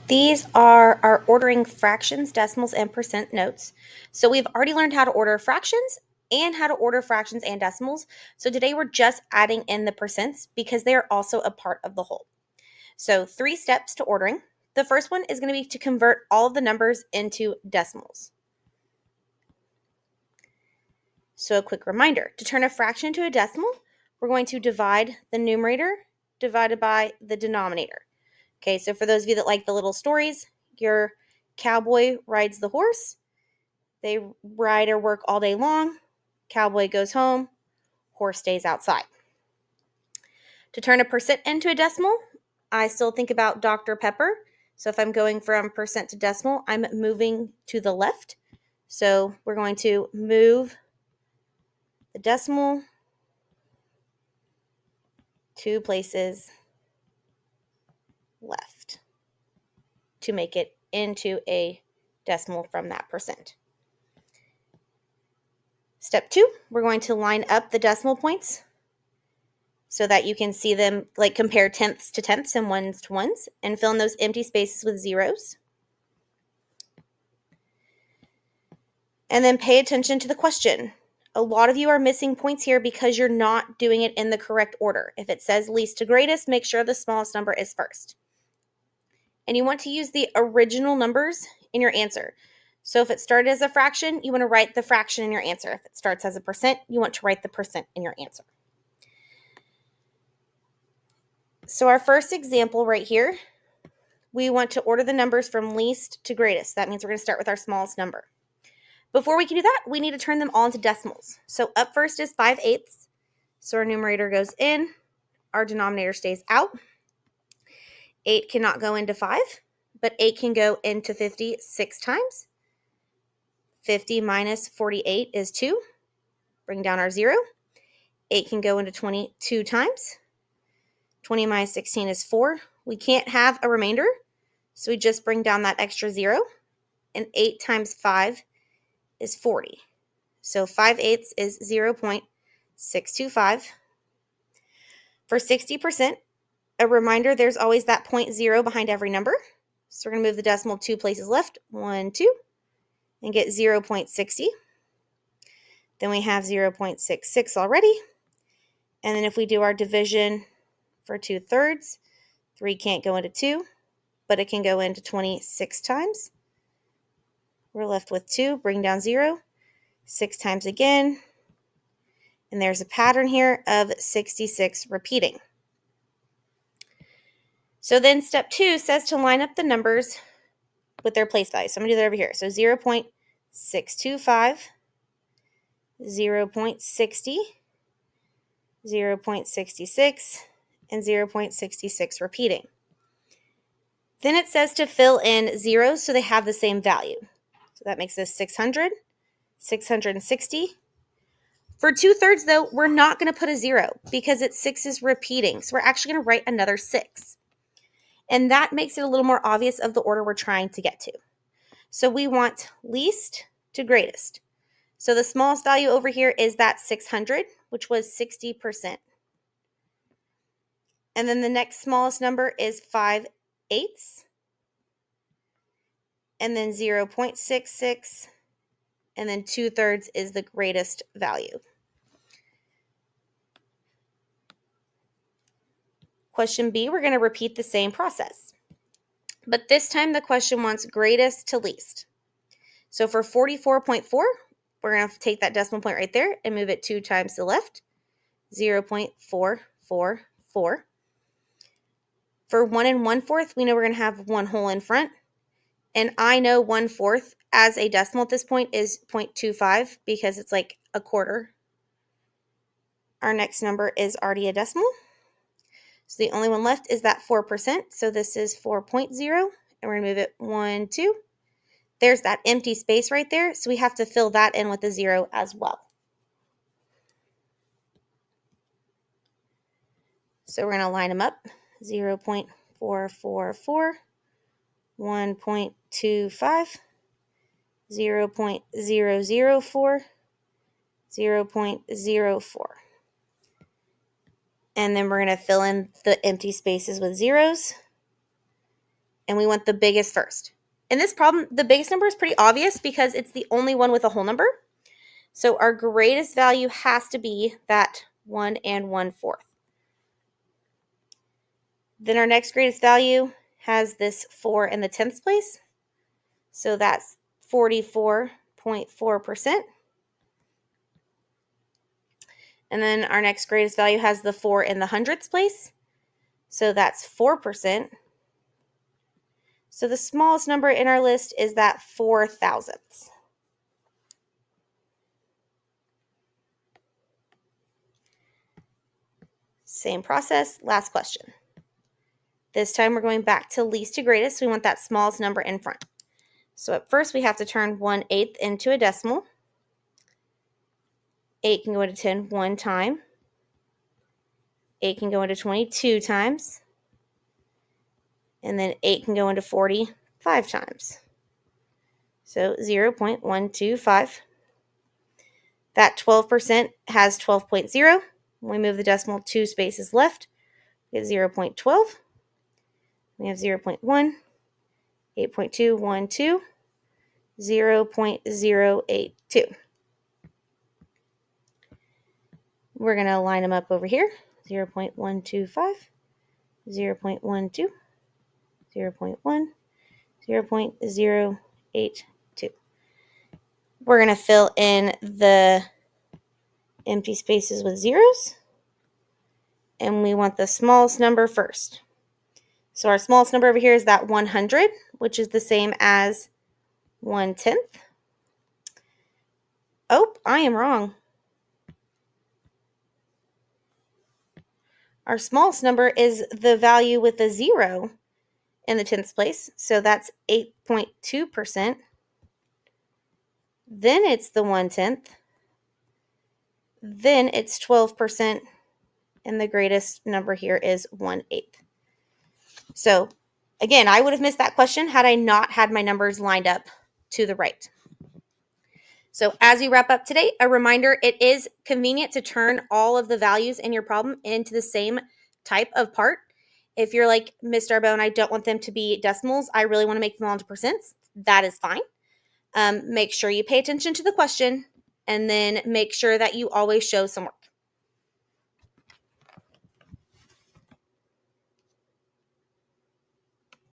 These are our ordering fractions, decimals, and percent notes. So we've already learned how to order fractions and how to order fractions and decimals. So today we're just adding in the percents because they are also a part of the whole. So 3 steps to ordering. The first one is going to be to convert all of the numbers into decimals. So a quick reminder, to turn a fraction into a decimal, we're going to divide the numerator divided by the denominator. Okay, so for those of you that like the little stories, your cowboy rides the horse. They ride or work all day long. Cowboy goes home. Horse stays outside. To turn a percent into a decimal, I still think about Dr. Pepper. So if I'm going from percent to decimal, I'm moving to the left. So we're going to move the decimal 2 places left to make it into a decimal from that percent. Step 2, we're going to line up the decimal points so that you can see them, like compare tenths to tenths and ones to ones, and fill in those empty spaces with zeros. And then pay attention to the question. A lot of you are missing points here because you're not doing it in the correct order. If it says least to greatest, make sure the smallest number is first. And you want to use the original numbers in your answer. So if it started as a fraction, you want to write the fraction in your answer. If it starts as a percent, you want to write the percent in your answer. So our first example right here, we want to order the numbers from least to greatest. That means we're going to start with our smallest number. Before we can do that, we need to turn them all into decimals. So up first is 5/8. So our numerator goes in, our denominator stays out. 8 cannot go into 5, but 8 can go into 50 6 times. 50 minus 48 is 2. Bring down our 0. 8 can go into 20 2 times. 20 minus 16 is 4. We can't have a remainder, so we just bring down that extra 0. And 8 times 5 is 40. So 5/8 is 0.625. For 60%, a reminder, there's always that 0.0 behind every number. So we're going to move the decimal 2 places left, 1, 2, and get 0.60. Then we have 0.66 already. And then if we do our division for 2/3, 3 can't go into 2, but it can go into 26 times. We're left with 2, bring down 0, 6 times again. And there's a pattern here of 66 repeating. So then step 2 says to line up the numbers with their place value. So I'm going to do that over here. So 0.625, 0.60, 0.66, and 0.66 repeating. Then it says to fill in zeros so they have the same value. So that makes this 600, 660. For 2/3, though, we're not going to put a 0 because it's 6 is repeating. So we're actually going to write another 6. And that makes it a little more obvious of the order we're trying to get to. So we want least to greatest. So the smallest value over here is that 600, which was 60%. And then the next smallest number is 5/8. And then 0.66. And then 2/3 is the greatest value. Question B, we're going to repeat the same process. But this time the question wants greatest to least. So for 44.4, we're going to take that decimal point right there and move it 2 times to the left, 0.444. For 1 1/4, we know we're going to have 1 whole in front. And I know 1/4 as a decimal at this point is 0.25 because it's like a quarter. Our next number is already a decimal. So the only one left is that 4%. So this is 4.0. And we're going to move it 1, 2. There's that empty space right there. So we have to fill that in with a 0 as well. So we're going to line them up. 0.444, 1.25, 0.004, 0.04. And then we're going to fill in the empty spaces with zeros. and we want the biggest first. In this problem, the biggest number is pretty obvious because it's the only one with a whole number. So our greatest value has to be that 1 1/4. Then our next greatest value has this 4 in the 10th place. So that's 44.4%. And then our next greatest value has the 4 in the hundredths place. So that's 4%. So the smallest number in our list is that 4 thousandths. Same process, last question. This time we're going back to least to greatest. We want that smallest number in front. So at first we have to turn 1/8 into a decimal. 8 can go into 10 one time. 8 can go into 20 two times. And then 8 can go into 40 5 times. So 0.125. That 12% has 12.0. When we move the decimal 2 spaces left, we get 0.12. We have 0.1, 8.2, 1, 2, 0.082. We're going to line them up over here. 0.125, 0.12, 0.1, 0.082. We're going to fill in the empty spaces with zeros. And we want the smallest number first. So our smallest number over here is that 100, which is the same as 1/10. Oh, I am wrong. Our smallest number is the value with the 0 in the 10th place. So that's 8.2%. Then it's the 1/10. Then it's 12%. And the greatest number here is 1/8. So again, I would have missed that question had I not had my numbers lined up to the right. So as you wrap up today, a reminder, it is convenient to turn all of the values in your problem into the same type of part. If you're like, Ms. Darbone, I don't want them to be decimals, I really want to make them all into percents, that is fine. Make sure you pay attention to the question and then make sure that you always show some work.